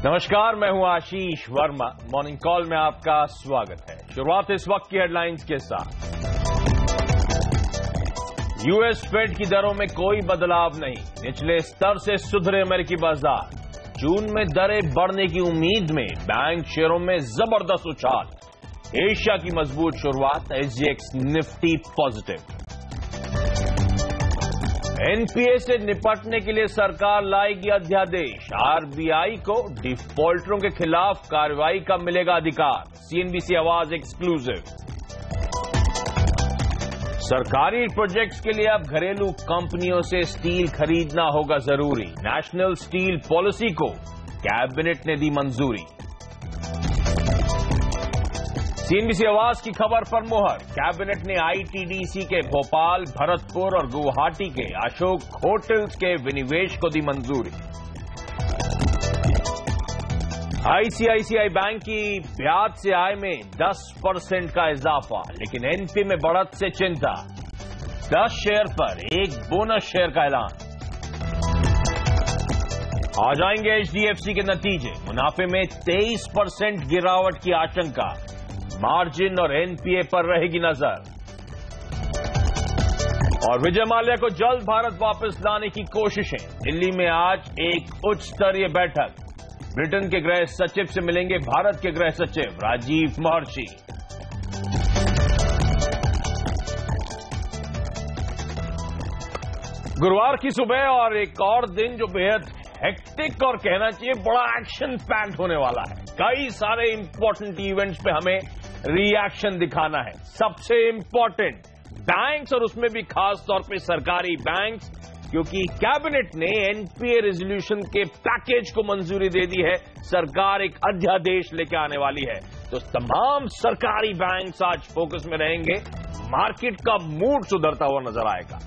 नमस्कार, मैं हूं आशीष वर्मा। मॉर्निंग कॉल में आपका स्वागत है। शुरुआत इस वक्त की हेडलाइंस के साथ। यूएस फेड की दरों में कोई बदलाव नहीं, निचले स्तर से सुधरे अमेरिकी बाजार। जून में दरें बढ़ने की उम्मीद में बैंक शेयरों में जबरदस्त उछाल। एशिया की मजबूत शुरुआत, एसजीएक्स निफ्टी पॉजिटिव। एनपीए से निपटने के लिए सरकार लाएगी अध्यादेश। आरबीआई को डिफॉल्टरों के खिलाफ कार्रवाई का मिलेगा अधिकार। सीएनबीसी आवाज एक्सक्लूसिव। सरकारी प्रोजेक्ट्स के लिए अब घरेलू कंपनियों से स्टील खरीदना होगा जरूरी। नेशनल स्टील पॉलिसी को कैबिनेट ने दी मंजूरी। सीएनबीसी आवाज की खबर पर मुहर। कैबिनेट ने आईटीडीसी के भोपाल, भरतपुर और गुवाहाटी के अशोक होटल्स के विनिवेश को दी मंजूरी। आईसीआईसीआई बैंक की ब्याज से आय में 10% का इजाफा, लेकिन एनपी में बढ़त से चिंता। 10 शेयर पर एक बोनस शेयर का ऐलान। आ जाएंगे एचडीएफसी के नतीजे। मुनाफे में 23% गिरावट की आशंका। मार्जिन और एनपीए पर रहेगी नजर। और विजय माल्या को जल्द भारत वापस लाने की कोशिशें। दिल्ली में आज एक उच्च स्तरीय बैठक। ब्रिटेन के गृह सचिव से मिलेंगे भारत के गृह सचिव राजीव महर्षि। गुरुवार की सुबह और एक और दिन जो बेहद हेक्टिक और कहना चाहिए बड़ा एक्शन पैक्ड होने वाला है। कई सारे इंपॉर्टेंट इवेंट्स पे हमें रिएक्शन दिखाना है। सबसे इंपॉर्टेंट बैंक्स, और उसमें भी खास तौर पे सरकारी बैंक्स, क्योंकि कैबिनेट ने एनपीए रेजोल्यूशन के पैकेज को मंजूरी दे दी है। सरकार एक अध्यादेश लेके आने वाली है, तो तमाम सरकारी बैंक्स आज फोकस में रहेंगे। मार्केट का मूड सुधरता हुआ नजर आएगा।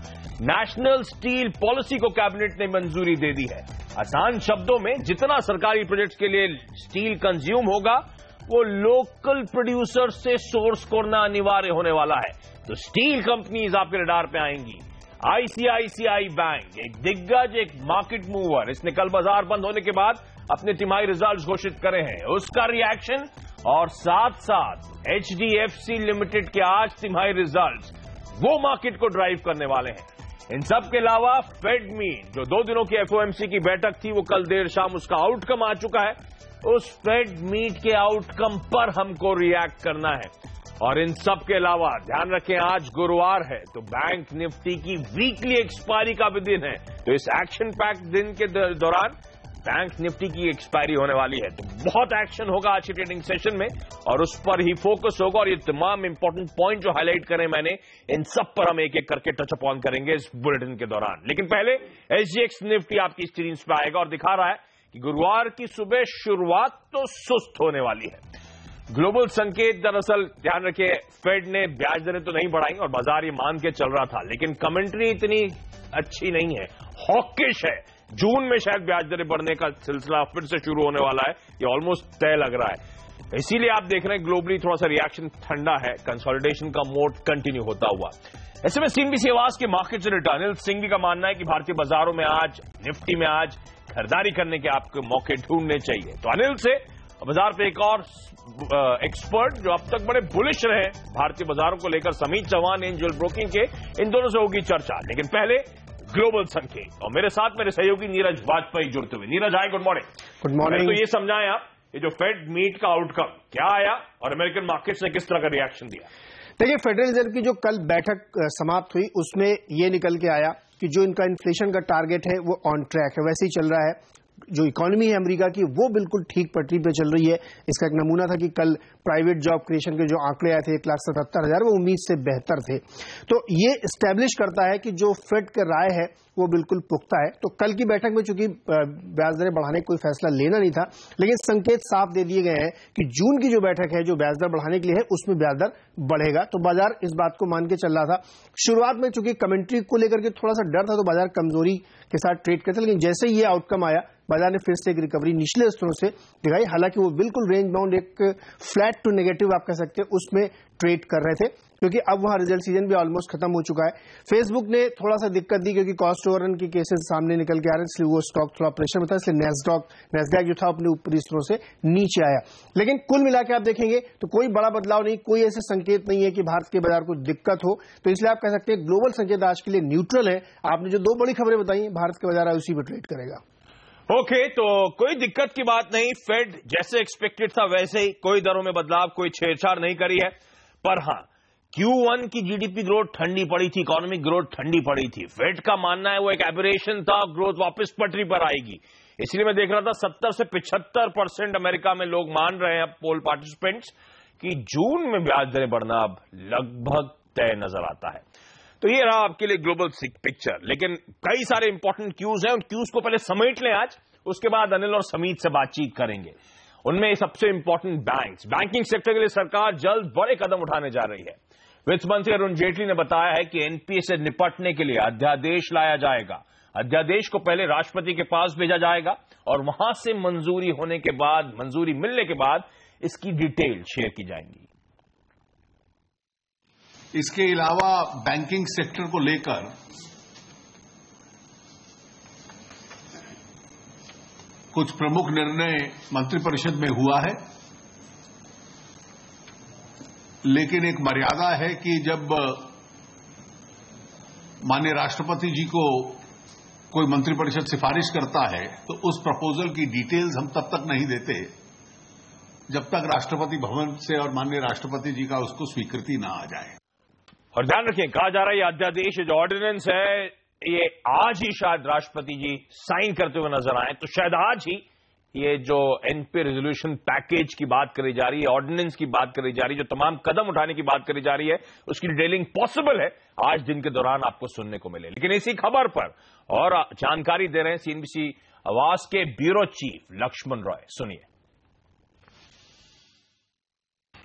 नेशनल स्टील पॉलिसी को कैबिनेट ने मंजूरी दे दी है। आसान शब्दों में, जितना सरकारी प्रोजेक्ट्स के लिए स्टील कंज्यूम होगा वो लोकल प्रोड्यूसर से सोर्स करना अनिवार्य होने वाला है। तो स्टील कंपनीज आपके रडार पे आएंगी। आईसीआईसीआई बैंक एक दिग्गज, एक मार्केट मूवर, इसने कल बाजार बंद होने के बाद अपने तिमाही रिजल्ट्स घोषित करे हैं, उसका रिएक्शन, और साथ साथ एचडीएफसी लिमिटेड के आज तिमाही रिजल्ट्स वो मार्केट को ड्राइव करने वाले हैं। इन सब के अलावा फेड मीट, जो 2 दिनों की एफओएमसी की बैठक थी, वो कल देर शाम उसका आउटकम आ चुका है। उस फेड मीट के आउटकम पर हमको रिएक्ट करना है। और इन सब के अलावा ध्यान रखें, आज गुरुवार है, तो बैंक निफ्टी की वीकली एक्सपायरी का भी दिन है। तो इस एक्शन पैक दिन के दौरान बैंक निफ्टी की एक्सपायरी होने वाली है। तो बहुत एक्शन होगा आज की ट्रेडिंग सेशन में, और उस पर ही फोकस होगा। और ये तमाम इंपॉर्टेंट पॉइंट जो हाईलाइट करें मैंने, इन सब पर हम एक एक करके टच अप ऑन करेंगे इस बुलेटिन के दौरान। लेकिन पहले एसजीएक्स निफ्टी आपकी स्क्रीन पर आएगा और दिखा रहा है कि गुरुवार की सुबह शुरुआत तो सुस्त होने वाली है। ग्लोबल संकेत, दरअसल ध्यान रखिए, फेड ने ब्याज दरें तो नहीं बढ़ाई और बाजार ये मान के चल रहा था, लेकिन कमेंट्री इतनी अच्छी नहीं है, हॉकिश है। जून में शायद ब्याज दरें बढ़ने का सिलसिला फिर से शुरू होने वाला है, ये ऑलमोस्ट तय लग रहा है। इसीलिए आप देख रहे हैं ग्लोबली थोड़ा सा रिएक्शन ठंडा है, कंसोलिडेशन का मोड कंटिन्यू होता हुआ। ऐसे में सीएनबीसी आवाज के मार्केट से अनिल सिंघवी का मानना है कि भारतीय बाजारों में आज, निफ्टी में आज खरीदारी करने के आपको मौके ढूंढने चाहिए। तो अनिल से बाजार पे एक और एक्सपर्ट जो अब तक बड़े बुलिश रहे भारतीय बाजारों को लेकर, समीत चौहान, एंजल ब्रोकिंग के, इन दोनों से होगी चर्चा। लेकिन पहले ग्लोबल संकेत, और मेरे साथ मेरे सहयोगी नीरज वाजपेयी जुड़ते हुए। नीरज, हाय, गुड मॉर्निंग। Good morning. तो ये समझाएं आप, ये जो फेड मीट का आउटकम क्या आया और अमेरिकन मार्केट्स ने किस तरह का रिएक्शन दिया? देखिए, फेडरल रिजर्व की जो कल बैठक समाप्त हुई, उसमें ये निकल के आया कि जो इनका इन्फ्लेशन का टारगेट है वो ऑन ट्रैक है, वैसे ही चल रहा है। जो इकोनॉमी है अमेरिका की, वो बिल्कुल ठीक पटरी पे चल रही है। इसका एक नमूना था कि कल प्राइवेट जॉब क्रिएशन के जो आंकड़े आए थे 1,77,000, वो उम्मीद से बेहतर थे। तो ये स्टैब्लिश करता है कि जो फेड का राय है वो बिल्कुल पुख्ता है। तो कल की बैठक में चूंकि ब्याज दरें बढ़ाने का कोई फैसला लेना नहीं था, लेकिन संकेत साफ दे दिए गए हैं कि जून की जो बैठक है, जो ब्याज दर बढ़ाने के लिए है, उसमें ब्याज दर बढ़ेगा। तो बाजार इस बात को मान के चल रहा था। शुरुआत में चूंकि कमेंट्री को लेकर के थोड़ा सा डर था, तो बाजार कमजोरी के साथ ट्रेड करते, लेकिन जैसे ही ये आउटकम आया, बाजार ने फिर से एक रिकवरी निचले स्तरों से दिखाई। हालांकि वो बिल्कुल रेंज बाउंड, एक फ्लैट टू नेगेटिव आप कह सकते हैं, उसमें ट्रेड कर रहे थे। क्योंकि अब वहां रिजल्ट सीजन भी ऑलमोस्ट खत्म हो चुका है। फेसबुक ने थोड़ा सा दिक्कत दी क्योंकि कॉस्ट ओवररन के केसेस सामने निकल के आ रहे हैं, इसलिए वो स्टॉक थोड़ा प्रेशर में था, इसलिए नेस्डैक जो था अपने ऊपरी स्तरों से नीचे आया। लेकिन कुल मिला के आप देखेंगे तो कोई बड़ा बदलाव नहीं, कोई ऐसे संकेत नहीं है कि भारत के बाजार को दिक्कत हो। तो इसलिए आप कह सकते हैं ग्लोबल संकेत आज के लिए न्यूट्रल है। आपने जो दो बड़ी खबरें बताई, भारत के बाजार उसी पर ट्रेड करेगा। ओके, तो कोई दिक्कत की बात नहीं। फेड जैसे एक्सपेक्टेड था वैसे ही, कोई दरों में बदलाव, कोई छेड़छाड़ नहीं करी है। पर हां, Q1 की जीडीपी ग्रोथ ठंडी पड़ी थी, इकोनॉमिक ग्रोथ ठंडी पड़ी थी। फेड का मानना है वो एक एबरेशन था, ग्रोथ वापस पटरी पर आएगी। इसलिए मैं देख रहा था 70 से 75% अमेरिका में लोग मान रहे हैं, पोल पार्टिसिपेंट्स, कि जून में ब्याज दरें बढ़ना अब लगभग तय नजर आता है। तो ये रहा आपके लिए ग्लोबल पिक्चर। लेकिन कई सारे इंपॉर्टेंट क्यूज हैं, उन क्यूज को पहले समेट लें आज, उसके बाद अनिल और समीत से बातचीत करेंगे। उनमें सबसे इंपॉर्टेंट बैंकिंग सेक्टर के लिए सरकार जल्द बड़े कदम उठाने जा रही है। वित्त मंत्री अरुण जेटली ने बताया है कि एनपीए से निपटने के लिए अध्यादेश लाया जाएगा। अध्यादेश को पहले राष्ट्रपति के पास भेजा जाएगा और वहां से मंजूरी मिलने के बाद इसकी डिटेल शेयर की जाएंगी। इसके अलावा बैंकिंग सेक्टर को लेकर कुछ प्रमुख निर्णय मंत्रिपरिषद में हुआ है, लेकिन एक मर्यादा है कि जब माननीय राष्ट्रपति जी को कोई मंत्रिपरिषद सिफारिश करता है तो उस प्रपोजल की डिटेल्स हम तब तक नहीं देते जब तक राष्ट्रपति भवन से और माननीय राष्ट्रपति जी का उसको स्वीकृति ना आ जाए। और ध्यान रखें, कहा जा रहा है ये अध्यादेश, जो ऑर्डिनेंस है, ये आज ही शायद राष्ट्रपति जी साइन करते हुए नजर आए। तो शायद आज ही ये जो एनपीए रेजोल्यूशन पैकेज की बात करी जा रही है, ऑर्डिनेंस की बात करी जा रही है, जो तमाम कदम उठाने की बात करी जा रही है, उसकी डिटेलिंग पॉसिबल है आज दिन के दौरान आपको सुनने को मिले। लेकिन इसी खबर पर और जानकारी दे रहे हैं सीएनबीसी आवाज के ब्यूरो चीफ लक्ष्मण रॉय, सुनिए।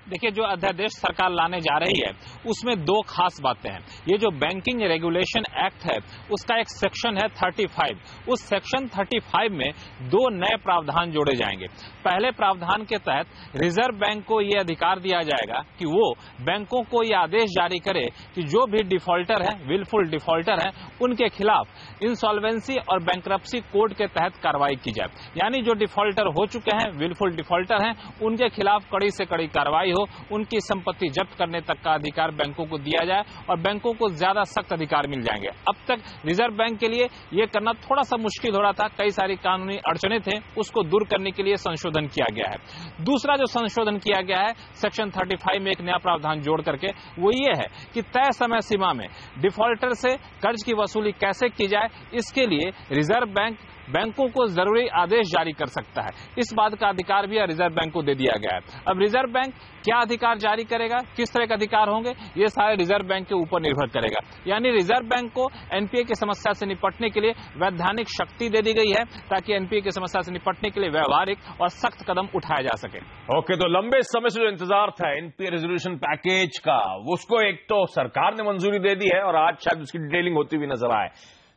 देखिए, जो अध्यादेश सरकार लाने जा रही है उसमें दो खास बातें हैं। ये जो बैंकिंग रेगुलेशन एक्ट है उसका एक सेक्शन है 35। उस सेक्शन 35 में दो नए प्रावधान जोड़े जाएंगे। पहले प्रावधान के तहत रिजर्व बैंक को ये अधिकार दिया जाएगा कि वो बैंकों को ये आदेश जारी करे कि जो भी डिफॉल्टर है, विलफुल डिफॉल्टर है, उनके खिलाफ इंसॉल्वेंसी और बैंक्रप्सी कोड के तहत कार्रवाई की जाए। यानी जो डिफॉल्टर हो चुके हैं, विलफुल डिफॉल्टर हैं, उनके खिलाफ कड़ी से कड़ी कार्रवाई हो, उनकी संपत्ति जब्त करने तक का अधिकार बैंकों को दिया जाए और बैंकों को ज्यादा सख्त अधिकार मिल जाएंगे। अब तक रिजर्व बैंक के लिए यह करना थोड़ा सा मुश्किल हो रहा था, कई सारी कानूनी अड़चने थे, उसको दूर करने के लिए संशोधन किया गया है। दूसरा जो संशोधन किया गया है सेक्शन 35 में एक नया प्रावधान जोड़ करके, वो ये है कि तय समय सीमा में डिफॉल्टर से कर्ज की वसूली कैसे की जाए, इसके लिए रिजर्व बैंक बैंकों को जरूरी आदेश जारी कर सकता है। इस बात का अधिकार भी रिजर्व बैंक को दे दिया गया है। अब रिजर्व बैंक क्या अधिकार जारी करेगा, किस तरह के अधिकार होंगे, ये सारे रिजर्व बैंक के ऊपर निर्भर करेगा। यानी रिजर्व बैंक को एनपीए की समस्या से निपटने के लिए वैधानिक शक्ति दे दी गई है ताकि एनपीए की समस्या से निपटने के लिए व्यवहारिक और सख्त कदम उठाया जा सके। ओके, तो लंबे समय से जो इंतजार था एनपीए रेजोल्यूशन पैकेज का, उसको एक तो सरकार ने मंजूरी दे दी है और आज शायद उसकी डिटेलिंग होती हुई नजर आए।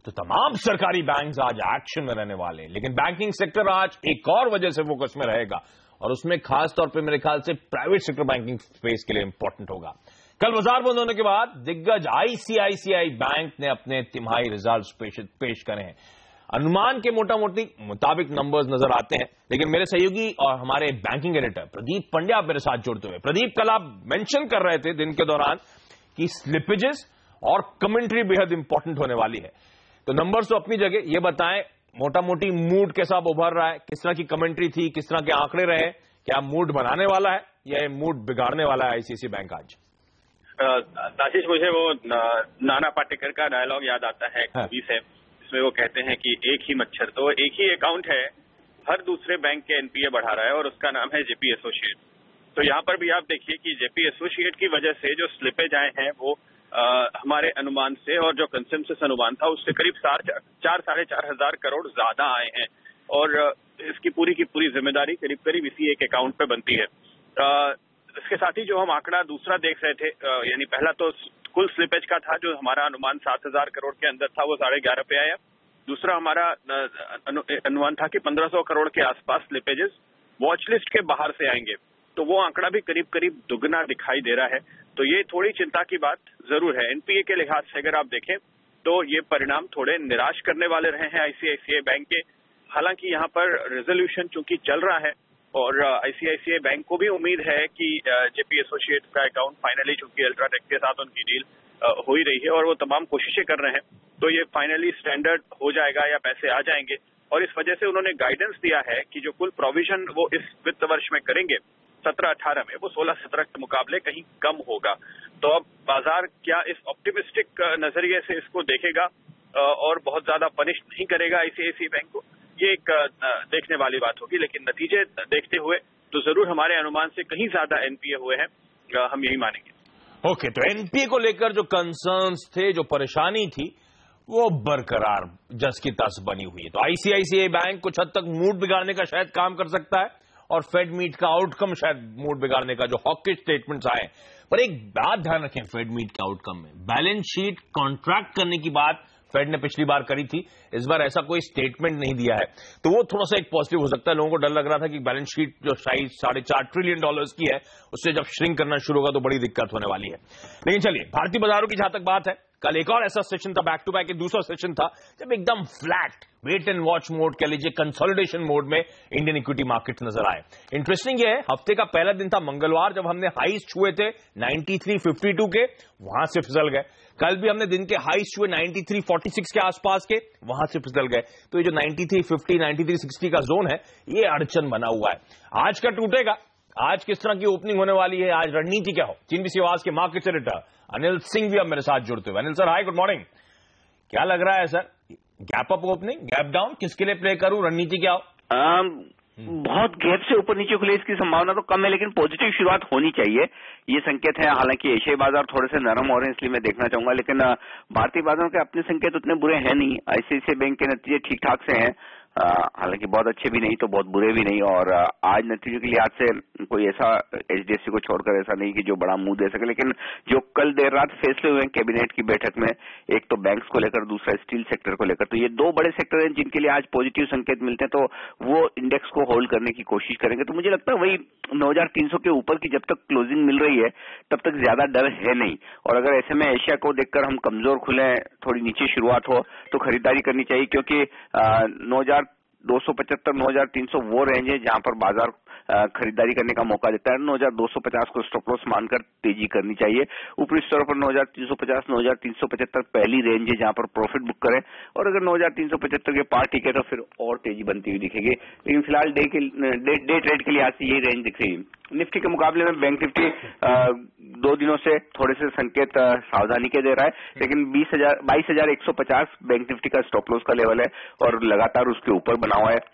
तो तमाम सरकारी बैंक्स आज एक्शन में रहने वाले हैं, लेकिन बैंकिंग सेक्टर आज एक और वजह से फोकस में रहेगा और उसमें खास तौर पे मेरे ख्याल से प्राइवेट सेक्टर बैंकिंग स्पेस के लिए इंपॉर्टेंट होगा। कल बाजार बंद होने के बाद दिग्गज आईसीआईसीआई बैंक ने अपने तिमाही रिजल्ट्स पेश करे हैं। अनुमान के मोटा मोटी मुताबिक नंबर्स नजर आते हैं, लेकिन मेरे सहयोगी और हमारे बैंकिंग एडिटर प्रदीप पंड्या मेरे साथ जुड़ते हुए। प्रदीप, कल आप मेंशन कर रहे थे दिन के दौरान कि स्लिपेजेस और कमेंट्री बेहद इंपॉर्टेंट होने वाली है। तो नंबर्स तो अपनी जगह, ये बताएं मोटा मोटी मूड कैसा उभर रहा है, किस तरह की कमेंट्री थी, किस तरह के आंकड़े रहे, क्या मूड बनाने वाला है या मूड बिगाड़ने वाला है आईसीआईसीआई बैंक आज? आशीष, मुझे वो नाना पाटेकर का डायलॉग याद आता है, मूवी से, जिसमें वो कहते हैं कि एक ही मच्छर, तो एक ही अकाउंट है, हर दूसरे बैंक के एनपीए बढ़ा रहा है और उसका नाम है जेपी एसोसिएट। तो यहाँ पर भी आप देखिए कि जेपी एसोसिएट की वजह से जो स्लिपेज आए हैं वो हमारे अनुमान से और जो कंसेंसस अनुमान था उससे करीब 4-4.5 हजार करोड़ ज्यादा आए हैं और इसकी पूरी की पूरी जिम्मेदारी करीब करीब इसी एक अकाउंट पे बनती है। इसके साथ ही जो हम आंकड़ा दूसरा देख रहे थे, यानी पहला तो कुल स्लिपेज का था जो हमारा अनुमान 7,000 करोड़ के अंदर था, वो 11.5 पे आया। दूसरा हमारा अनुमान था कि 1,500 करोड़ के आसपास स्लिपेजेस वॉच लिस्ट के बाहर से आएंगे, तो वो आंकड़ा भी करीब करीब दुगना दिखाई दे रहा है। तो ये थोड़ी चिंता की बात जरूर है। एनपीए के लिहाज से अगर आप देखें तो ये परिणाम थोड़े निराश करने वाले रहे हैं आईसीआईसीआई बैंक के। हालांकि यहाँ पर रेजोल्यूशन चूंकि चल रहा है और आईसीआईसीआई बैंक को भी उम्मीद है कि जेपी एसोसिएट्स का अकाउंट फाइनली, चूंकि अल्ट्राटेक के साथ उनकी डील हो ही रही है और वो तमाम कोशिशें कर रहे हैं, तो ये फाइनली स्टैंडर्ड हो जाएगा या पैसे आ जाएंगे। और इस वजह से उन्होंने गाइडेंस दिया है कि जो कुल प्रोविजन वो इस वित्त वर्ष में करेंगे 17-18 में, वो 16-17 के मुकाबले कहीं कम होगा। तो अब बाजार क्या इस ऑप्टिमिस्टिक नजरिए से इसको देखेगा और बहुत ज्यादा पनिश नहीं करेगा आईसीआईसीआई बैंक को, ये एक देखने वाली बात होगी। लेकिन नतीजे देखते हुए तो जरूर हमारे अनुमान से कहीं ज्यादा एनपीए हुए हैं, हम यही मानेंगे। ओके, तो एनपीए को लेकर जो कंसर्न्स थे, जो परेशानी थी, वो बरकरार जस की तस बनी हुई है। तो आईसीआईसीआई बैंक कुछ हद तक मूड बिगाड़ने का शायद काम कर सकता है और फेड मीट का आउटकम शायद मूड बिगाड़ने का, जो हॉकिश स्टेटमेंट्स आए। पर एक बात ध्यान रखें, फेड मीट के आउटकम में बैलेंस शीट कॉन्ट्रैक्ट करने की बात फेड ने पिछली बार करी थी, इस बार ऐसा कोई स्टेटमेंट नहीं दिया है, तो वो थोड़ा सा एक पॉजिटिव हो सकता है। लोगों को डर लग रहा था कि बैलेंस शीट जो साइज $4.5 ट्रिलियन की है, उससे जब श्रिंक करना शुरू होगा तो बड़ी दिक्कत होने वाली है। लेकिन चलिए, भारतीय बाजारों की जहां तक बात है, कल एक और ऐसा सेशन था, बैक टू बैक एक दूसरा सेशन था, जब एकदम flat wait and watch mode कह लीजिए, कंसोलिडेशन मोड में इंडियन इक्विटी मार्केट नजर आए। इंटरेस्टिंग ये है, हफ्ते का पहला दिन था मंगलवार, जब हमने हाईज छुए थे 93.52 के, वहां से फिसल गए। कल भी हमने दिन के हाईज छुए 93.46 के आसपास के, वहां से फिसल गए। तो ये जो 93.50 93.60 का जोन है, ये अड़चन बना हुआ है। आज का टूटेगा, आज किस तरह की ओपनिंग होने वाली है, आज रणनीति क्या हो। CNBC आवाज के मार्केट एडिटर अनिल सिंह भी अब मेरे साथ जुड़ते हुए। अनिल सर, हाय, गुड मॉर्निंग। क्या लग रहा है sir, gap up opening, gap down, किसके लिए प्ले करूं, रणनीति क्या हो? बहुत गैप से ऊपर नीचे खुले इसकी संभावना तो कम है, लेकिन पॉजिटिव शुरुआत होनी चाहिए, ये संकेत है। हालांकि एशियाई बाजार थोड़े से नरम हो रहे हैं, इसलिए मैं देखना चाहूंगा, लेकिन भारतीय बाजारों के अपने संकेत उतने बुरे हैं नहीं। आईसीआईसीआई बैंक के नतीजे ठीक ठाक से हैं, हालांकि बहुत अच्छे भी नहीं तो बहुत बुरे भी नहीं, और आज नतीजों के लिहाज से कोई ऐसा एचडीएफसी को छोड़कर ऐसा नहीं कि जो बड़ा मुंह दे सके। लेकिन जो कल देर रात फैसले हुए हैं कैबिनेट की बैठक में, एक तो बैंक्स को लेकर, दूसरा स्टील सेक्टर को लेकर, तो ये दो बड़े सेक्टर हैं जिनके लिए आज पॉजिटिव संकेत मिलते हैं, तो वो इंडेक्स को होल्ड करने की कोशिश करेंगे। तो मुझे लगता है वही 9300 के ऊपर की जब तक क्लोजिंग मिल रही है तब तक ज्यादा डर है नहीं। और अगर ऐसे में एशिया को देखकर हम कमजोर खुले, थोड़ी नीचे शुरुआत हो, तो खरीदारी करनी चाहिए, क्योंकि 9275 9300 वो रेंज है जहां पर बाजार खरीदारी करने का मौका देता है। 9250 को स्टॉप लॉस मानकर तेजी करनी चाहिए। ऊपरी स्तरों पर 9350 9375 पहली रेंज है जहां पर प्रॉफिट बुक करें, और अगर 9375 के पार टिके तो फिर और तेजी बनती हुई दिखेगी। लेकिन फिलहाल डे ट्रेड के लिहाज से यही रेंज दिख रही है। निफ्टी के मुकाबले में बैंक निफ्टी 2 दिनों से थोड़े से संकेत सावधानी के दे रहा है, लेकिन 22,150 बैंक निफ्टी का स्टॉप लॉस का लेवल है और लगातार उसके ऊपर बना हुआ है।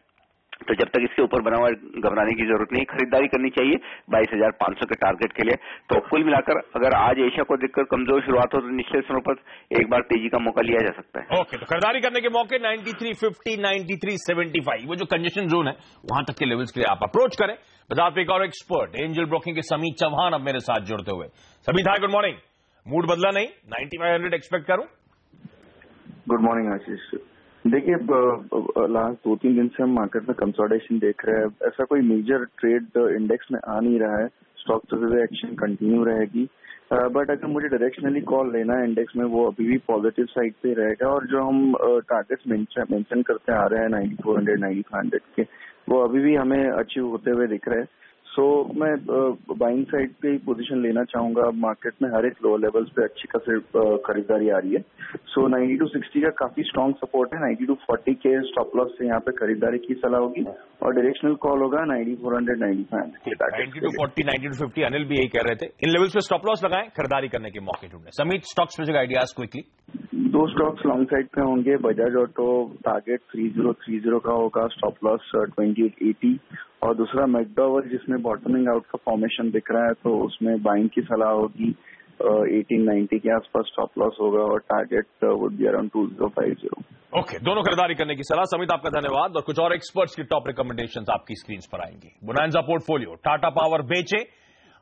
तो जब तक इसके ऊपर बना हुआ है, घबराने की जरूरत नहीं, खरीदारी करनी चाहिए 22,500 के टारगेट के लिए। तो कुल मिलाकर अगर आज एशिया को देखकर कमजोर शुरुआत हो तो निचले स्तरों पर एक बार तेजी का मौका लिया जा सकता है। ओके, तो खरीदारी करने के मौके 93.50 93.75 वो जो कंजेशन जोन है, वहां तक के लेवल्स के लिए आप अप्रोच करें। बाजार पे एक और एक्सपर्ट एंजल ब्रोकिंग के समीत चौहान अब मेरे साथ जुड़ते हुए। समीत, हाय, गुड मॉर्निंग। मूड बदला नहीं, 9500 एक्सपेक्ट करूं? गुड मॉर्निंग आशीष। देखिए, लास्ट 2-3 दिन से हम मार्केट में कंसोलिडेशन देख रहे हैं। ऐसा कोई मेजर ट्रेड इंडेक्स में आ नहीं रहा है। स्टॉक तो एक्शन कंटिन्यू रहेगी, बट अगर मुझे डायरेक्शनली कॉल लेना है इंडेक्स में, वो अभी भी पॉजिटिव साइड पे रहेगा। और जो हम टारगेट्स मेंशन करते आ रहे हैं 9400 9500 के, वो अभी भी हमें अचीव होते हुए दिख रहे हैं। सो मैं बाइंग साइड पे ही पोजीशन लेना चाहूंगा। मार्केट में हर एक लो लेवल्स पे अच्छी खासी खरीदारी आ रही है। सो 9260 का काफी स्ट्रॉन्ग सपोर्ट है। 9240 के स्टॉप लॉस से यहाँ पे खरीदारी की सलाह होगी और डायरेक्शनल कॉल होगा 9400 9500 के टारगेट। 9240 9250 अनिल भी यही कह रहे थे, इन लेवल्स पे स्टॉप लॉस लगाएं, खरीदारी करने के मौके ढूंढें। Sameet, stock specific ideas quickly. 2 stocks long side पे होंगे। बजाज ऑटो टारगेट 3030 का होगा, स्टॉप लॉस 2880, और दूसरा मैकडॉवर जिसमें बॉटमिंग आउट का फॉर्मेशन दिख रहा है, तो उसमें बाइंग की सलाह होगी। 1890 के आसपास स्टॉप लॉस होगा और target would be around 2050। Okay, दोनों खरीदारी करने की सलाह। समित, आपका धन्यवाद। और कुछ और एक्सपर्ट्स की टॉप रिकमेंडेशंस आपकी स्क्रीन पर आएंगी। बोनांजा पोर्टफोलियो, टाटा पावर बेचे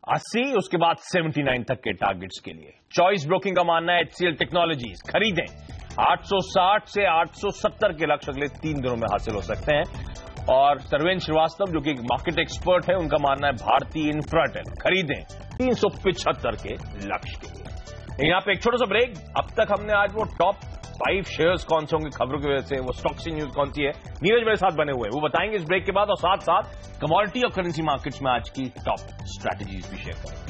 80, उसके बाद 79 तक के टारगेट्स के लिए। चॉइस ब्रोकिंग का मानना है HCL टेक्नोलॉजीज खरीदें 860 से 870 के लक्ष्य अगले 3 दिनों में हासिल हो सकते हैं। और सर्वेन श्रीवास्तव जो कि एक मार्केट एक्सपर्ट है, उनका मानना है भारतीय इंफ्राटेल खरीदें 375 के लक्ष्य के लिए। यहां पे एक छोटा सा ब्रेक। अब तक हमने आज वो टॉप 5 शेयर्स कौन से होंगे खबरों की वजह से, वो स्टॉक्स की न्यूज कौन सी है, नीरज मेरे साथ बने हुए हैं, वो बताएंगे इस ब्रेक के बाद। और साथ साथ कमोडिटी और करेंसी मार्केट्स में आज की टॉप स्ट्रैटेजीज भी शेयर करेंगे।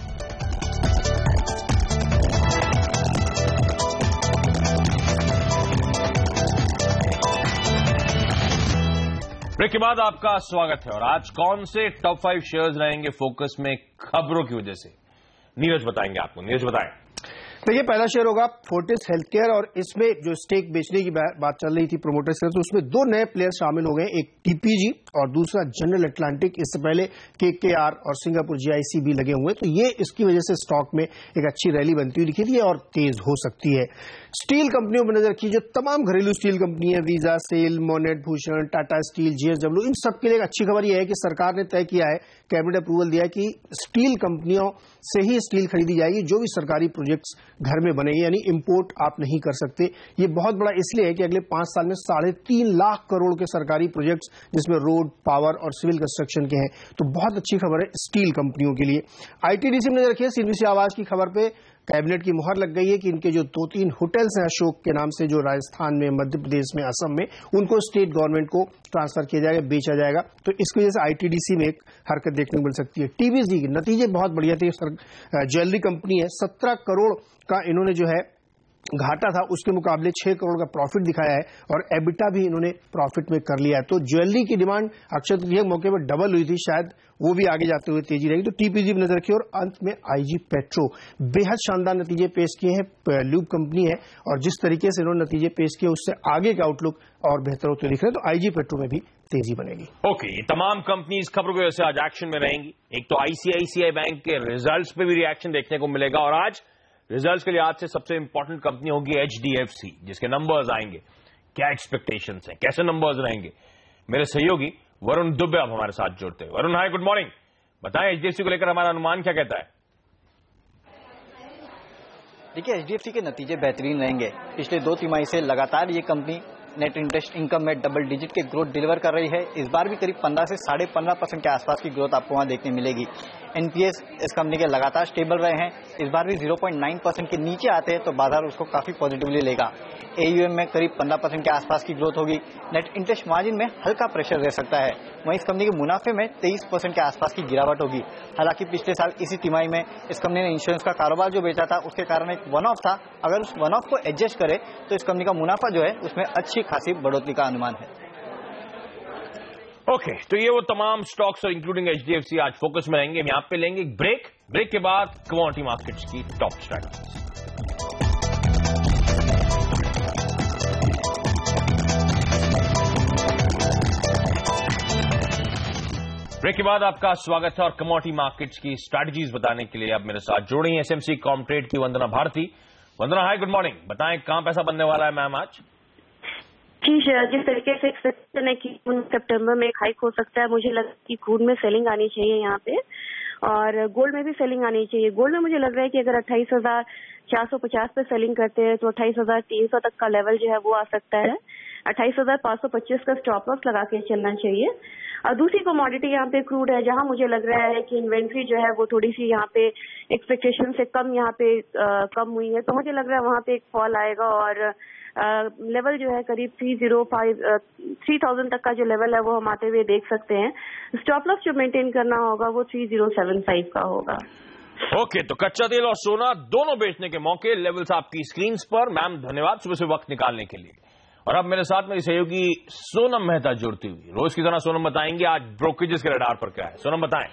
ब्रेक के बाद आपका स्वागत है। और आज कौन से टॉप 5 शेयर्स रहेंगे फोकस में खबरों की वजह से, नीरज बताएंगे आपको। नीरज बताएं। देखिए, पहला शेयर होगा फोर्टिस हेल्थकेयर, और इसमें जो स्टेक बेचने की बात चल रही थी प्रोमोटर्स से, तो उसमें 2 नए प्लेयर शामिल हो गए, एक टीपीजी और दूसरा जनरल अटलांटिक। इससे पहले केकेआर और सिंगापुर जीआईसी भी लगे हुए, तो ये इसकी वजह से स्टॉक में एक अच्छी रैली बनती हुई दिखी थी और तेज हो सकती है। स्टील कंपनियों पर नजर रखी, जो तमाम घरेलू स्टील कंपनी है, Visa, SAIL, Monnet, Bhushan, Tata steel, JSW, इन सबके लिए एक अच्छी खबर यह है कि सरकार ने तय किया है, कैबिनेट अप्रूवल दिया है कि स्टील कंपनियों से ही स्टील खरीदी जाएगी जो भी सरकारी प्रोजेक्ट्स घर में बनेंगे, यानी इंपोर्ट आप नहीं कर सकते। ये बहुत बड़ा इसलिए है कि अगले 5 साल में 3.5 लाख करोड़ के सरकारी प्रोजेक्ट्स, जिसमें रोड, पावर और सिविल कंस्ट्रक्शन के हैं, तो बहुत अच्छी खबर है स्टील कंपनियों के लिए। आईटीडीसी में नजर रखिए, सीएनबीसी आवाज की खबर पे कैबिनेट की मुहर लग गई है कि इनके जो 2-3 होटल्स हैं अशोक के नाम से, जो राजस्थान में, मध्य प्रदेश में, असम में, उनको स्टेट गवर्नमेंट को ट्रांसफर किया जाएगा, बेचा जाएगा। तो इसकी वजह से आईटीडीसी में एक हरकत देखने को मिल सकती है। टीवीजी के नतीजे बहुत बढ़िया थे। ज्वेलरी कंपनी है, 17 करोड़ का इन्होंने जो है घाटा था, उसके मुकाबले 6 करोड़ का प्रॉफिट दिखाया है, और एबिटा भी इन्होंने प्रॉफिट में कर लिया है। तो ज्वेलरी की डिमांड अक्षय तृतीया मौके पर डबल हुई थी, शायद वो भी आगे जाते हुए तेजी रहेगी। तो टीपीजी में नजर रखिए। और अंत में आईजी पेट्रो, बेहद शानदार नतीजे पेश किए हैं, ल्यूब कंपनी है, और जिस तरीके से इन्होंने नतीजे पेश किए उससे आगे का आउटलुक और बेहतर होते दिख रहे हैं, तो आईजी पेट्रो में भी तेजी बनेगी। ओके, ये तमाम कंपनीज खबरों की वजह से आज एक्शन में रहेंगी। एक तो आईसीआईसीआई बैंक के रिजल्ट्स पे भी रिएक्शन देखने को मिलेगा, और आज रिजल्ट्स के लिए आज से सबसे इंपॉर्टेंट कंपनी होगी एचडीएफसी, जिसके नंबर्स आएंगे, क्या एक्सपेक्टेशंस हैं, कैसे नंबर्स रहेंगे। मेरे सहयोगी वरुण दुबे अब हमारे साथ जुड़ते हैं। वरुण, हाय, गुड मॉर्निंग। बताएं एचडीएफसी को लेकर हमारा अनुमान क्या कहता है? देखिए, एचडीएफसी के नतीजे बेहतरीन रहेंगे। पिछले 2 तिमाही से लगातार ये कंपनी नेट इंटरेस्ट इनकम में डबल डिजिट के ग्रोथ डिलीवर कर रही है। इस बार भी करीब 15 से 15.5% के आसपास की ग्रोथ आपको वहां देखने मिलेगी। एनपीएस इस कंपनी के लगातार स्टेबल रहे हैं, इस बार भी 0.9% के नीचे आते हैं तो बाजार उसको काफी पॉजिटिवली लेगा। एयूएम में करीब 15% के आसपास की ग्रोथ होगी। नेट इंटरेस्ट मार्जिन में हल्का प्रेशर रह सकता है। वहीं इस कंपनी के मुनाफे में 23% के आसपास की गिरावट होगी। हालांकि पिछले साल इसी तिमाही में इस कंपनी ने इंश्योरेंस का कारोबार जो बेचा था, उसके कारण एक वन ऑफ था। अगर उस वन ऑफ को एडजस्ट करे तो इस कंपनी का मुनाफा जो है उसमें अच्छी खासी बढ़ोतरी का अनुमान है। ओके, तो ये वो तमाम स्टॉक्स और इंक्लूडिंग एचडीएफसी आज फोकस में रहेंगे। हम यहां पे लेंगे एक ब्रेक। ब्रेक के बाद कमोडिटी मार्केट्स की टॉप स्ट्रैटेजीज। ब्रेक के बाद आपका स्वागत है, और कमोडिटी मार्केट्स की स्ट्रैटेजीज बताने के लिए अब मेरे साथ जुड़ रही हैं एसएमसी कॉमट्रेड की वंदना भारती। वंदना, हाय, गुड मॉर्निंग। बताएं कहां पैसा बनने वाला है मैम आज? जी, जिस तरीके से एक्सपेक्टेशन है कि सितंबर में एक हाइक हो सकता है, मुझे लगता है कि क्रूड में सेलिंग आनी चाहिए यहाँ पे, और गोल्ड में भी सेलिंग आनी चाहिए। गोल्ड में मुझे लग रहा है कि अगर 28,450 पे सेलिंग करते हैं तो 28,300 तक का लेवल जो है वो आ सकता है। 28,525 का स्टॉप लॉस लगा के चलना चाहिए। और दूसरी कमोडिटी यहाँ पे क्रूड है, जहाँ मुझे लग रहा है कि इन्वेंट्री जो है वो थोड़ी सी यहाँ पे एक्सपेक्टेशन से कम यहाँ पे कम हुई है, तो मुझे लग रहा है वहाँ पे एक फॉल आएगा, और लेवल जो है करीब 3,000 तक का जो लेवल है वो हम आते हुए देख सकते हैं। स्टॉप लॉस जो मेंटेन करना होगा वो 3,075 का होगा। ओके, तो कच्चा तेल और सोना दोनों बेचने के मौके, लेवल्स आपकी स्क्रीन पर। मैम, धन्यवाद सुबह से वक्त निकालने के लिए। और अब मेरे साथ मेरी सहयोगी सोनम मेहता जुड़ती हुई। रोज की तरह सोनम बताएंगे आज ब्रोकरेजेस के रडार पर क्या है। सोनम बताएं।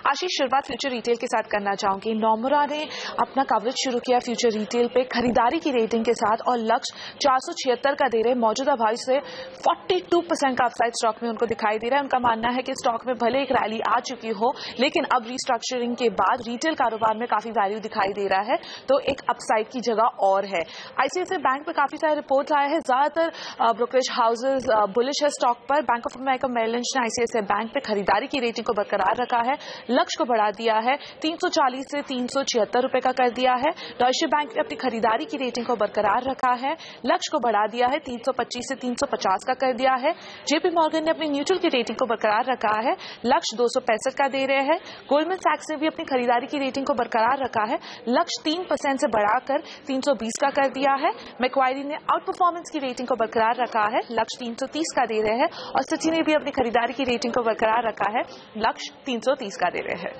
आशीष, शुरुआत फ्यूचर रिटेल के साथ करना चाहूंगी। नोमुरा ने अपना कवरेज शुरू किया फ्यूचर रिटेल पे खरीदारी की रेटिंग के साथ, और लक्ष्य 476 का दे रहे। मौजूदा भाव से 42% का अपसाइड स्टॉक में उनको दिखाई दे रहा है। उनका मानना है कि स्टॉक में भले एक रैली आ चुकी हो, लेकिन अब रिस्ट्रक्चरिंग के बाद रिटेल कारोबार में काफी वैल्यू दिखाई दे रहा है, तो एक अपसाइड की जगह और है। आईसीआईसीआई बैंक पे काफी सारे रिपोर्ट आए हैं, ज्यादातर ब्रोकरेज हाउसेज बुलिश है स्टॉक पर। Bank of America Merrill Lynch ने आईसीआईसीआई बैंक पे खरीदारी की रेटिंग को बरकरार रखा है, लक्ष्य को बढ़ा दिया है 340 से 376 रुपए का कर दिया है। डॉइचे बैंक ने अपनी खरीदारी की रेटिंग को बरकरार रखा है, लक्ष्य को बढ़ा दिया है 325 से 350 का कर दिया है। जेपी मॉर्गन ने अपनी न्यूट्रल की रेटिंग को बरकरार रखा है, लक्ष्य 265 का दे रहे हैं। गोल्डमैन सैक्स ने भी अपनी खरीदारी की रेटिंग को बरकरार रखा है, लक्ष्य 3% से बढ़ाकर 320 का कर दिया है। मैक्वायरी ने आउट परफॉर्मेंस की रेटिंग को बरकरार रखा है, लक्ष्य 330 का दे रहे हैं। और सिटी ने भी अपनी खरीदारी की रेटिंग को बरकरार रखा है, लक्ष्य 330 का दे रहे हैं।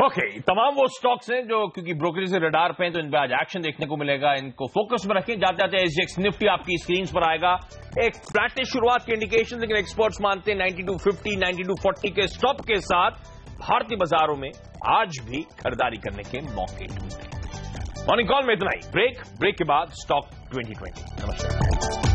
ओके, तमाम वो स्टॉक्स हैं जो क्योंकि ब्रोकरेज से रडार पे हैं तो इन पे आज एक्शन देखने को मिलेगा, इनको फोकस में रखें। जाते जाते एसजीएक्स निफ्टी आपकी स्क्रीन पर आएगा, एक फ्लैटिश शुरुआत की इंडिकेशन, लेकिन एक्सपर्ट्स मानते हैं 9250 9240 के स्टॉप के साथ भारतीय बाजारों में आज भी खरीदारी करने के मौके ढूंढे। मॉर्निंग कॉल में इतना ही। ब्रेक के बाद स्टॉक 2020। नमस्कार।